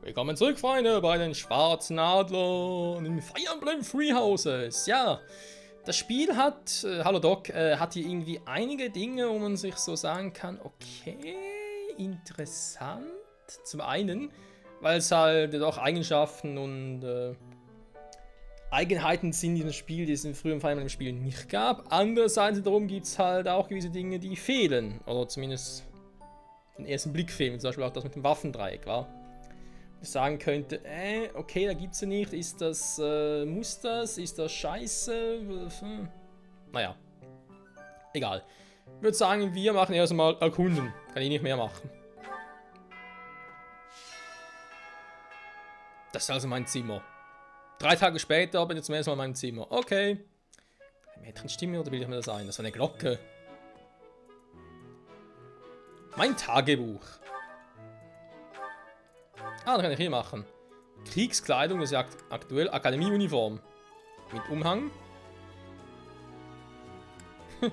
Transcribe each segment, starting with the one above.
Willkommen zurück, Freunde, bei den Schwarzen Adlern in Fire Emblem Three Houses. Ja, das Spiel hat, hallo Doc, hat hier irgendwie einige Dinge, wo man sich so sagen kann, okay, interessant. Zum einen, weil es halt auch Eigenschaften und Eigenheiten sind in diesem Spiel, die es in früheren Fire Emblem Spielen nicht gab. Andererseits darum gibt es halt auch gewisse Dinge, die fehlen. Oder zumindest den ersten Blick fehlen. Zum Beispiel auch das mit dem Waffendreieck, war. Ich sagen könnte, okay, da gibt's ja nicht. Ist das, muss das? Ist das scheiße? Naja. Egal. Ich würde sagen, wir machen erstmal erkunden. Kann ich nicht mehr machen. Das ist also mein Zimmer. 3 Tage später bin ich zum ersten Mal in meinem Zimmer. Okay. Mädchenstimme oder bilde ich mir das ein? Das war eine Glocke. Mein Tagebuch. Ah, das kann ich hier machen. Kriegskleidung, das ist ja aktuell Akademieuniform. Mit Umhang. Ist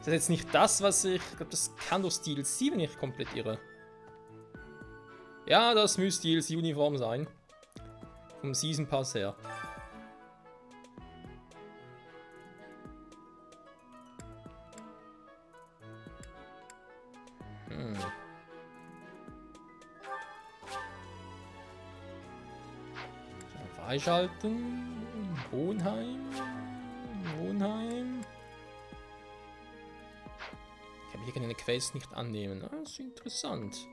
das jetzt nicht das, was ich glaube, das kann doch Stil 7 nicht komplett irre. Ja, das müsste Stil 7 Uniform sein. Vom Season Pass her. Freischalten. Wohnheim. Wohnheim. Ich kann hier keine Quest nicht annehmen. Das ist interessant.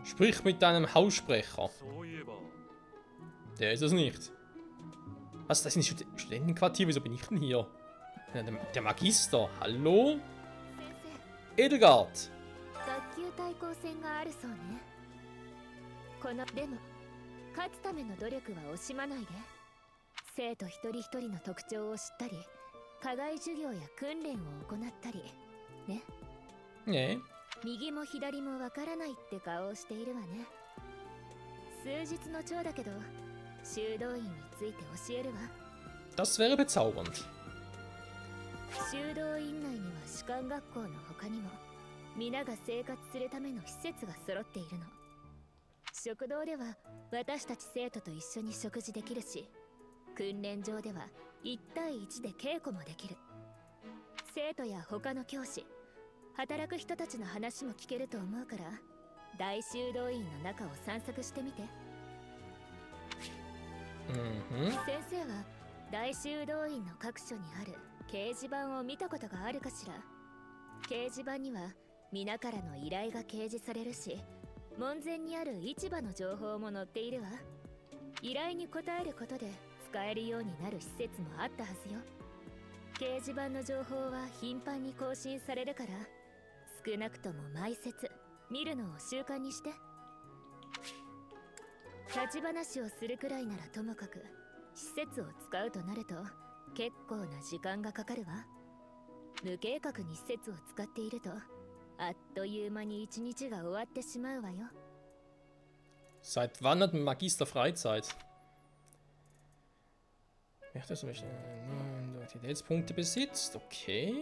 Sprich mit deinem Haussprecher. Der ist es nicht. Was? Das ist ein Studentenquartier. Wieso bin ich denn hier? Der Magister. Hallo? Edelgard. このでも勝つための努力は惜しまないで。生徒一人一人の特徴を知ったり、課外授業や訓練を行ったりね。ね。右も左もわからないって顔をしているわね。数日の長だけど修道院について教えるわ。Das wäre bezaubernd. 修道院内には士官学校の他にも皆が生活するための施設が揃っているの。食堂では私たち生徒と一緒に食事できるし、訓練場では1対1で稽古もできる。生徒や他の教師、働く人たちの話も聞けると思うから、大修道院の中を散策してみて。先生は大修道院の各所にある掲示板を見たことがあるかしら。掲示板には皆からの依頼が掲示されるし、門前にある市場の情報も載っているわ。依頼に応えることで使えるようになる施設もあったはずよ。掲示板の情報は頻繁に更新されるから、少なくとも毎節見るのを習慣にして。立ち話をするくらいならともかく、施設を使うとなると結構な時間がかかるわ。無計画に施設を使っていると、あっという間に一日が終わってしまうわよ。Seit wann hat ein Magister Freizeit? Ja, das ist Aktivitätspunkte besitzt, okay.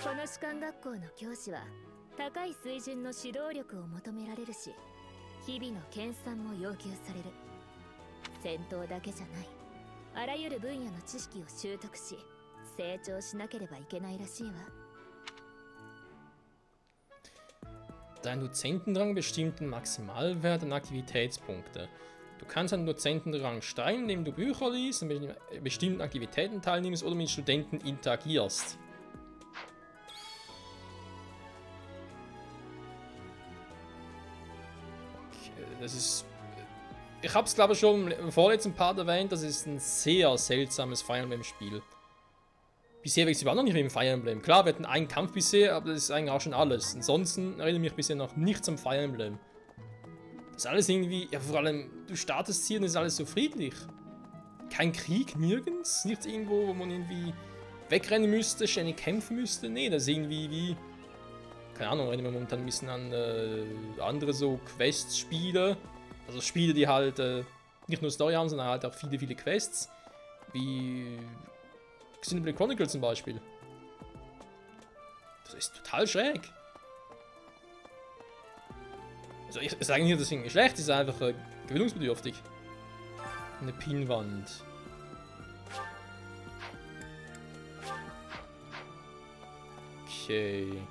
この士官学校の教師は高い水準の指導力を求められるし、日々の研鑽も要求される。戦闘だけじゃない、あらゆる分野の知識を習得し、成長しなければいけないらしいわ。Dein Dozentenrang bestimmt den Maximalwert an Aktivitätspunkte. Du kannst an Dozentenrang steigen, indem du Bücher liest, an bestimmten Aktivitäten teilnimmst oder mit Studenten interagierst. Okay, das ist... Ich habe es glaube ich schon im vorletzten Part erwähnt, das ist ein sehr seltsames Fire Emblem Spiel. Bisher war ich überhaupt noch nicht im Fire Emblem. Klar, wir hatten einen Kampf bisher, aber das ist eigentlich auch schon alles. Ansonsten erinnere ich mich bisher noch nichts am Fire Emblem. Das ist alles irgendwie, ja vor allem, du startest hier und es ist alles so friedlich. Kein Krieg, nirgends, nichts irgendwo, wo man irgendwie wegrennen müsste, ständig kämpfen müsste. Nee, das ist irgendwie wie, keine Ahnung, erinnern wir momentan ein bisschen an andere so Quests-Spiele. Also Spiele, die halt nicht nur Story haben, sondern halt auch viele, viele Quests. Wie Xenoblade Chronicles zum Beispiel. Das ist total schräg. Also ich sage nicht, das ist schlecht, es ist einfach gewöhnungsbedürftig. Eine Pinwand. Okay.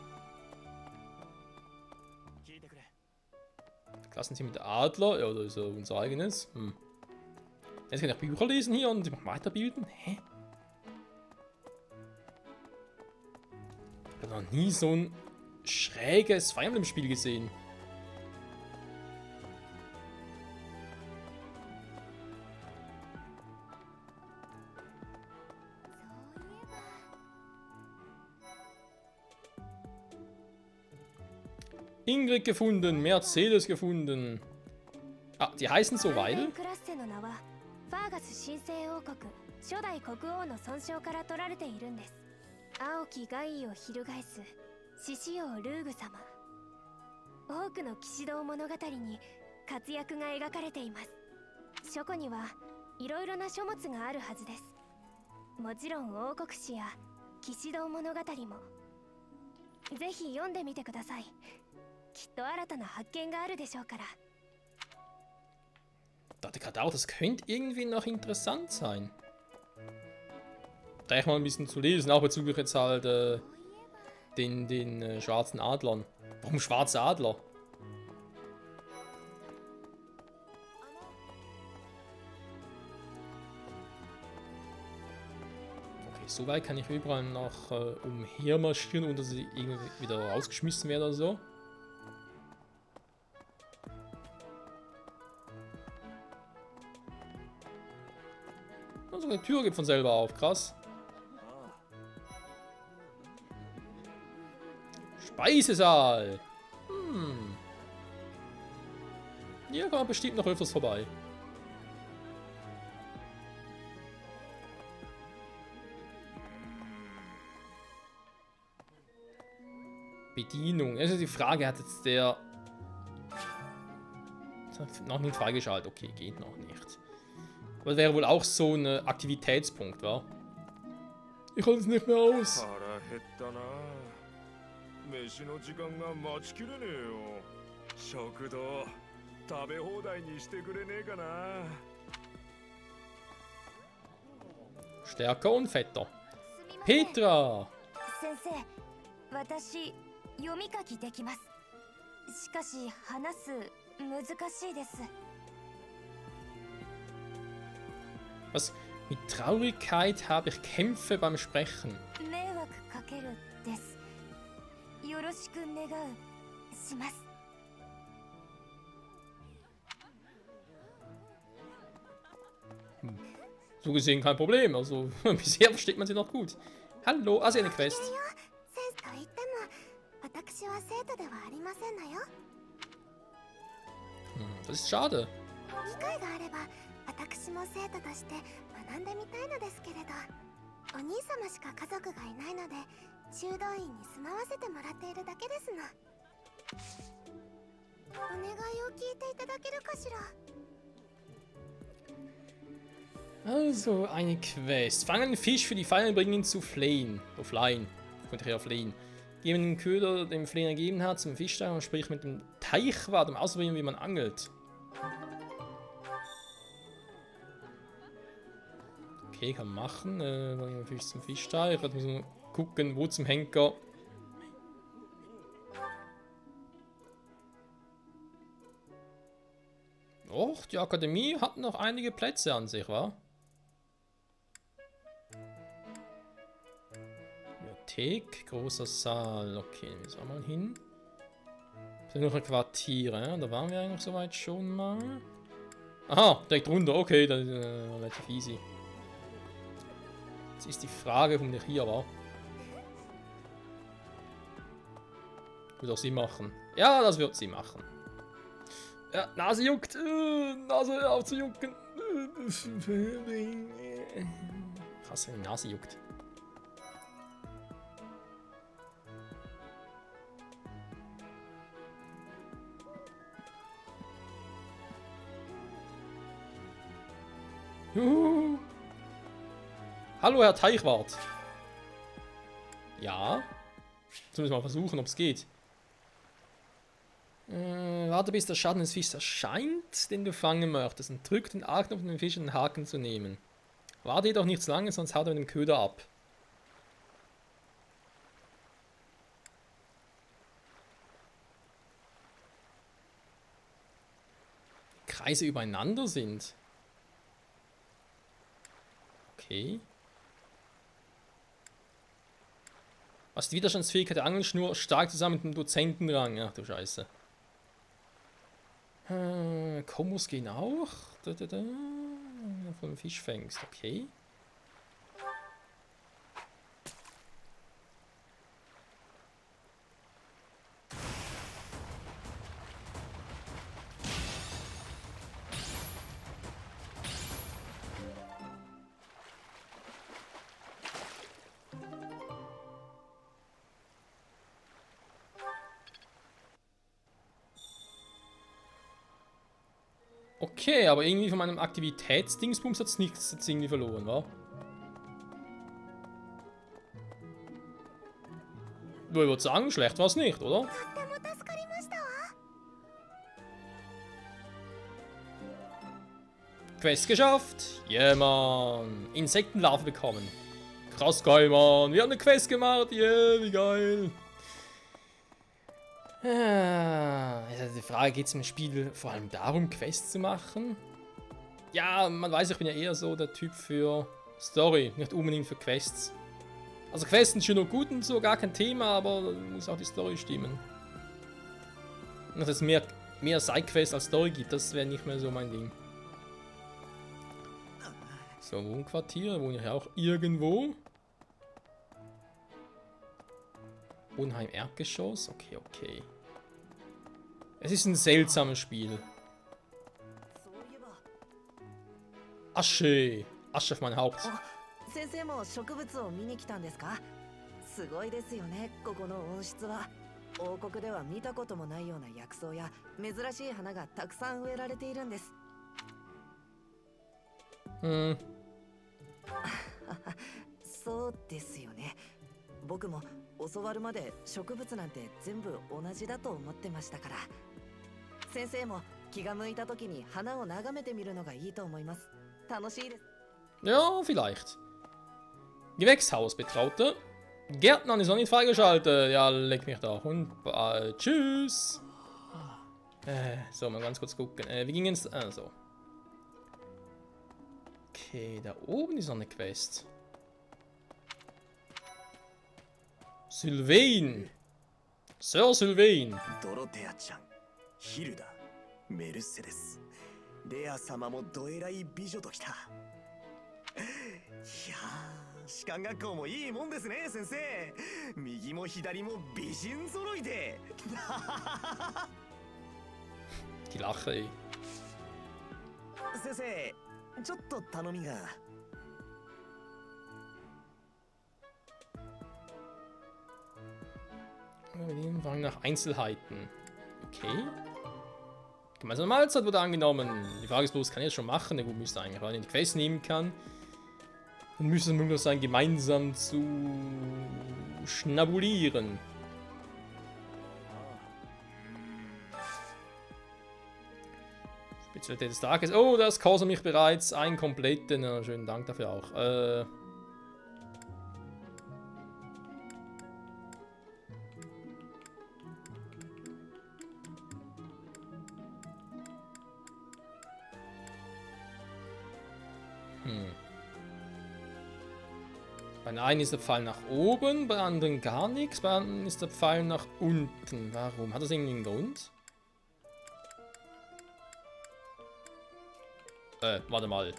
Klassenzimmer mit Adler, ja, oder ist ja unser eigenes. Jetzt kann ich Bücher lesen hier und weiterbilden. Hä? Ich habe noch nie so ein schräges Fire Emblem Spiel gesehen. Ingrid gefunden, Mercedes gefunden. Ah, die heißen so, weil... クラッセの名はファーガス神聖王国初代国王の尊称から取られているんです。青き外位を翻す獅子王ルーグ様。多くの騎士道物語に活躍が描かれています。書庫にはいろいろな書物があるはずです。もちろん王国史や騎士道物語も。ぜひ読んでみてください。きっと新たな発見があるでしょうから。 Dachte gerade auch, das könnte irgendwie noch interessant sein. Da mal ein bisschen zu lesen, auch bezüglich jetzt halt den schwarzen Adlern. Warum schwarze Adler? Okay, soweit kann ich überall noch umhermarschieren, ohne dass ich irgendwie wieder rausgeschmissen werde oder so. Also eine Tür geht von selber auf, krass. Speisesaal. Hier kann man bestimmt noch öfters vorbei. Bedienung. Also die Frage, hat jetzt der... Noch nicht freigeschaltet. Okay, geht noch nicht. Aber das wäre wohl auch so ein Aktivitätspunkt, wa? Ich halte es nicht mehr aus. Stärker und fetter. Petra! 先生、私読み書きできます。しかし話す難しいです。 Was? Mit Traurigkeit habe ich Kämpfe beim Sprechen. So gesehen kein Problem, also bisher versteht man sie noch gut. Hallo, also eine Quest. Das ist schade. 私も生徒として学んでみたいのですけれど、お兄様しか家族がいないので修道院に住まわせてもらっているだけですの。お願いを聞いていただけるかしら。 Also, eine Quest. Fang einen Fisch für die Feinde und bring ihn zu Flehen. Auf Laien. Könnte ich ja fliehen. Geben den Köder, den Flehen ergeben hat, zum Fischstein und sprich mit dem Teichwart, um auszuprobieren, wie man angelt. Okay, kann man machen. Fisch zum Fischteich. Ich muss mal gucken, wo zum Henker. Och, die Akademie hat noch einige Plätze an sich, wa? Bibliothek, großer Saal. Okay, wir sollen mal hin. Sind noch Quartiere, da waren wir eigentlich soweit schon mal. Aha, direkt runter. Okay, das ist relativ easy. Jetzt ist die Frage, warum der hier war. Wird auch sie machen. Ja, das wird sie machen. Ja, Nase juckt. Nase aufzujucken. Krass, wenn die Nase juckt. Juhu. Hallo, Herr Teichwart. Ja. Jetzt müssen wir mal versuchen, ob es geht. Warte, bis der Schatten des Fischs erscheint, den du fangen möchtest. Und drück den A-Knopf, um den Fisch in den Haken zu nehmen. Warte jedoch nicht zu lange, sonst haut er mit dem Köder ab. Kreise übereinander sind. Okay. Was die Widerstandsfähigkeit der Angelschnur stark zusammen mit dem Dozentenrang. Ach du Scheiße. Kombos gehen auch. Von Fisch fängst. Okay. Okay, aber irgendwie von meinem Aktivitätsdingsbums hat es nichts jetzt irgendwie verloren, wa? Ich würde sagen, schlecht war es nicht, oder? Quest geschafft. Yeah, Mann. Insektenlarve bekommen. Krass geil, Mann. Wir haben eine Quest gemacht. Yeah, wie geil. Also die Frage, geht es im Spiel vor allem darum, Quests zu machen? Ja, man weiß, ich bin ja eher so der Typ für Story, nicht unbedingt für Quests. Also Quests sind schön und gut und so, gar kein Thema, aber muss auch die Story stimmen. Und dass es mehr Sidequests als Story gibt, das wäre nicht mehr so mein Ding. So, Wohnquartier, wohne ich auch irgendwo. Wohnheim Erdgeschoss, okay. Es ist ein seltsames Spiel. Asche auf mein Haupt. 先生も植物を見に来たんですか？すごいですよね、ここの温室は。王国では見たこともないような薬草や珍しい花がたくさん植えられているんです。そうですよね。僕も教わるまで植物なんて全部同じだと思ってましたから。先生も気が向いた時に花を眺めてみるのがいいと思います。楽しいです。 Ja, vielleicht. Gewächshaus betraute. Gärtnern ist noch nicht freigeschaltet. Ja, leck mich da. Und tschüss. So, mal ganz kurz gucken. Wie ging es? So. Okay, da oben ist noch eine Quest. Sylvain. Sir Sylvain. ドロテアちゃん、ヒルダ、メルセデス、レア様もどえらい美女ときた。いやー、士官学校もいいもんですね、先生。右も左も美人揃いで。Die Lache, ey. 先生、ちょっと頼みが。Wir fragen nach Einzelheiten. Okay. Gemeinsame Mahlzeit wurde angenommen. Die Frage ist bloß, kann ich das schon machen? Na gut, müsste eigentlich, weil ich die Quest nehmen kann. Dann müsste es möglich sein, gemeinsam zu schnabulieren. Spezialität des Tages. Oh, das kostet mich bereits einen kompletten. Ja, schönen Dank dafür auch. Bei den einen ist der Pfeil nach oben, bei anderen gar nichts, bei anderen ist der Pfeil nach unten. Warum? Hat das irgendwie einen Grund? Warte mal.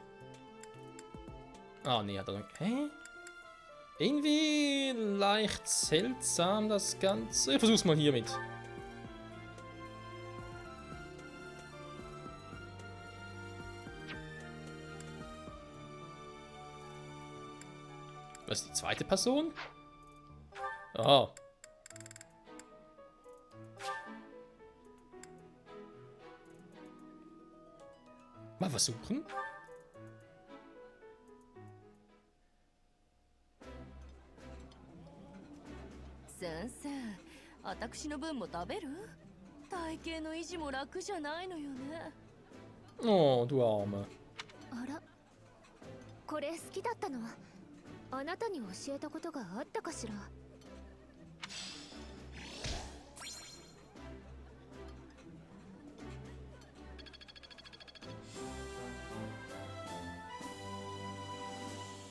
Ah, nee, hat er noch... Hä? Irgendwie leicht seltsam das Ganze. Ich versuch's mal hiermit. Was ist die zweite Person? Aha. Mal versuchen. 先生、私の分も食べる？体型の維持も楽じゃないのよね。Oh, du Arme. あら、これ好きだったのはあなたに教えたことがあったかしら。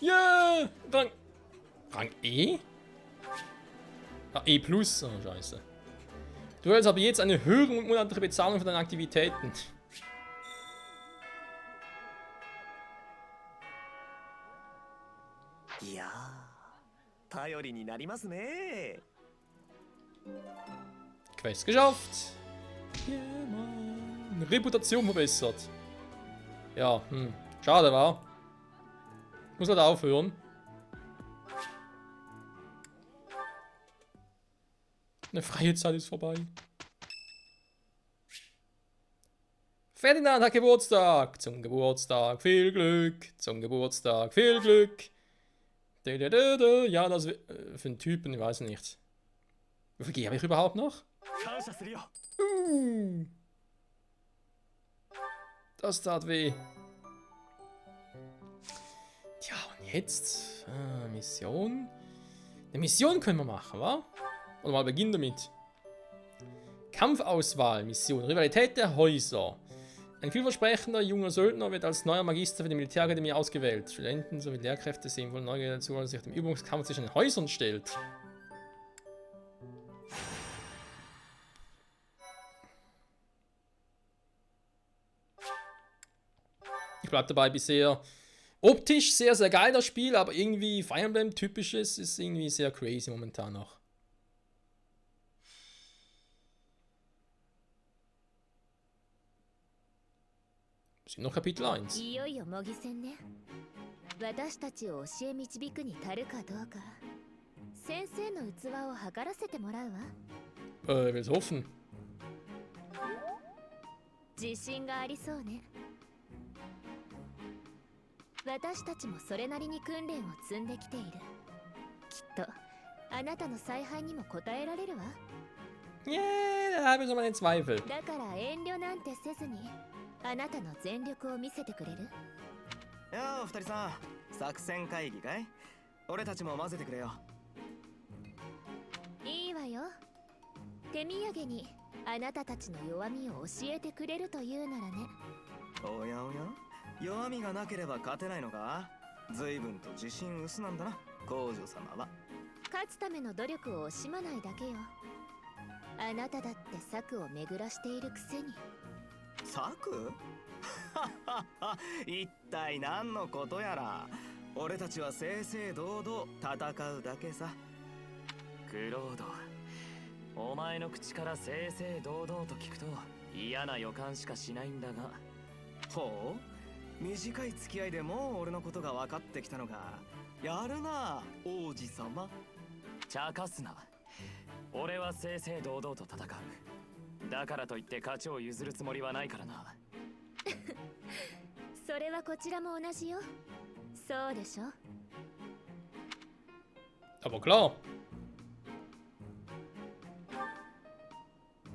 Ja! Rang E? Ah, E+. Oh, scheiße. Du hältst aber jetzt eine höhere monatliche Bezahlung für deine Aktivitäten. Ja, 頼りになりますね。 Quest geschafft. Yeah, Mann. Reputation verbessert. Ja, schade war. Muss halt aufhören. Eine freie Zeit ist vorbei. Ferdinand hat Geburtstag. Zum Geburtstag viel Glück. Zum Geburtstag viel Glück. Ja, das für einen Typen, ich weiß nicht. Wie viel habe ich überhaupt noch? 感謝するよ。 Das tat weh. Tja, und jetzt? Mission? Eine Mission können wir machen, wa? Oder mal beginnen damit. Kampfauswahl, Mission, Rivalität der Häuser. Ein vielversprechender junger Söldner wird als neuer Magister für die Militärakademie ausgewählt. Studenten sowie Lehrkräfte sehen wohl Neugier dazu, als sich dem Übungskampf zwischen den Häusern stellt. Ich bleib dabei, bisher optisch sehr, sehr geil das Spiel, aber irgendwie Fire Emblem typisches ist irgendwie sehr crazy momentan noch. Sind noch Kapitel 1. いよいよ模擬戦ね。私たちを教え導くに足るかどうか、先生の器を測らせてもらうわ。Will's hoffen. 自信がありそうね。私たちもそれなりに訓練を積んできている。きっとあなたの采配にも応えられるわ。Yeah, da habe ich so meine Zweifel. だから遠慮なんてせずに、あなたの全力を見せてくれる？やあ、二人さん、作戦会議かい？俺たちも混ぜてくれよ。いいわよ。手土産にあなたたちの弱みを教えてくれるというならね。おやおや、弱みがなければ勝てないのか？随分と自信薄なんだな、皇女様は。勝つための努力を惜しまないだけよ。あなただって策を巡らしているくせに。策？一体何のことやら。俺たちは正々堂々戦うだけさ。クロード、お前の口から正々堂々と聞くと嫌な予感しかしないんだが。ほう、短い付き合いでもう俺のことが分かってきたのか。やるな、王子様。茶化すな。俺は正々堂々と戦う。だからといって勝ちを譲るつもりはないからな。それはこちらも同じよ。そうでしょ。Aber klar.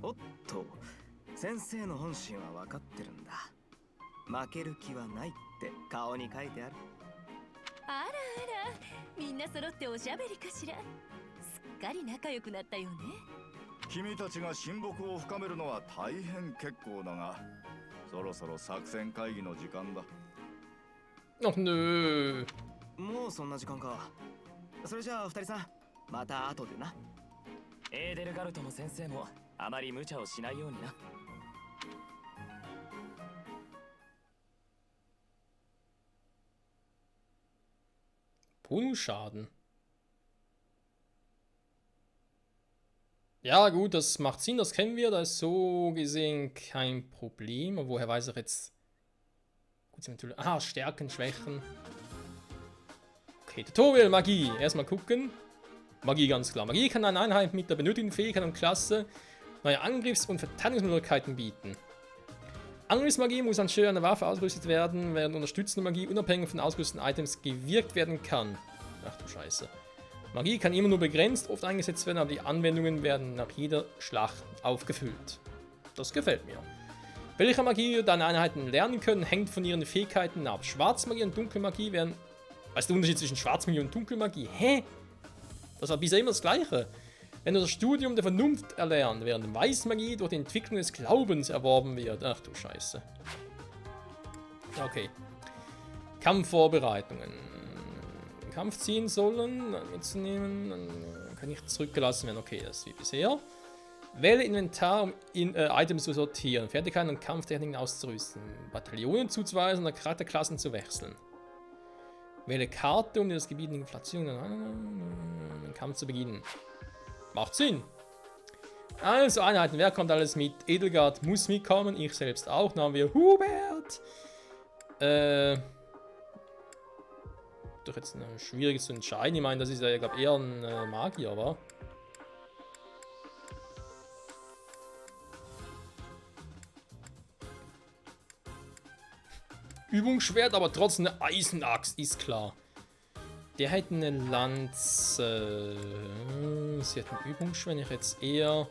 おっと、先生の本心は分かってるんだ。負ける気はないって顔に書いてある。あらあら、みんな揃っておしゃべりかしら。すっかり仲良くなったよね。君たちが親睦を深めるのは大変結構だが、そろそろ作戦会議の時間だ。Ach nö. もうそんな時間か。それじゃあ二人さん、また後でな。エーデルガルトの先生もあまり無茶をしないようにな。Bonusschaden. Ja, gut, das macht Sinn, das kennen wir, da ist so gesehen kein Problem. Aber woher weiß ich jetzt? Gut, natürlich. Ah, Stärken, Schwächen. Okay, Tutorial, Magie. Erstmal gucken. Magie, ganz klar. Magie kann einer Einheit mit der benötigten Fähigkeit und Klasse neue Angriffs- und Verteidigungsmöglichkeiten bieten. Angriffsmagie muss anstelle einer Waffe ausgerüstet werden, während unterstützende Magie unabhängig von ausgerüsteten Items gewirkt werden kann. Ach du Scheiße. Magie kann immer nur begrenzt oft eingesetzt werden, aber die Anwendungen werden nach jeder Schlacht aufgefüllt. Das gefällt mir. Welche Magie deine Einheiten lernen können, hängt von ihren Fähigkeiten ab. Schwarzmagie und Dunkelmagie werden... Was ist der Unterschied zwischen Schwarzmagie und Dunkelmagie? Hä? Das war bisher immer das Gleiche. Wenn du das Studium der Vernunft erlernt, während Weißmagie durch die Entwicklung des Glaubens erworben wird. Ach du Scheiße. Okay. Kampfvorbereitungen. Kampf ziehen sollen, mitzunehmen, dann kann ich zurückgelassen werden. Okay, das ist wie bisher. Wähle Inventar, um Items zu sortieren, Fertigkeiten und Kampftechniken auszurüsten, Bataillonen zuzuweisen oder Charakterklassen zu wechseln. Wähle Karte, um das Gebiet in Inflation den Kampf zu beginnen. Macht Sinn. Also Einheiten, wer kommt alles mit? Edelgard muss mitkommen, ich selbst auch. Dann haben wir Hubert. Doch jetzt ein schwieriges zu entscheiden. Ich meine, das ist ja, ich glaube, eher ein Magier, wa? Übungsschwert, aber trotzdem eine Eisenaxt, ist klar. Der hat eine Lanze. Sie hat ein Übungsschwert. Ich jetzt eher...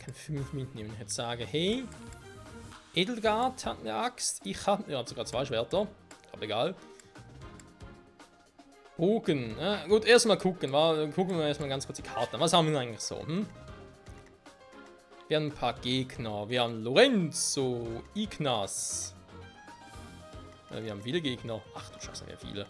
kann 5 mitnehmen. Ich jetzt sage, hey, Edelgard hat eine Axt. Ich habe... Ja, sogar 2 Schwerter. Aber egal. Bogen. Gut, erstmal gucken. Gucken wir erstmal ganz kurz die Karte an. Was haben wir eigentlich so? Wir haben ein paar Gegner. Wir haben Lorenzo, Ignas. Wir haben viele Gegner. Ach du Scheiße, wir haben viele.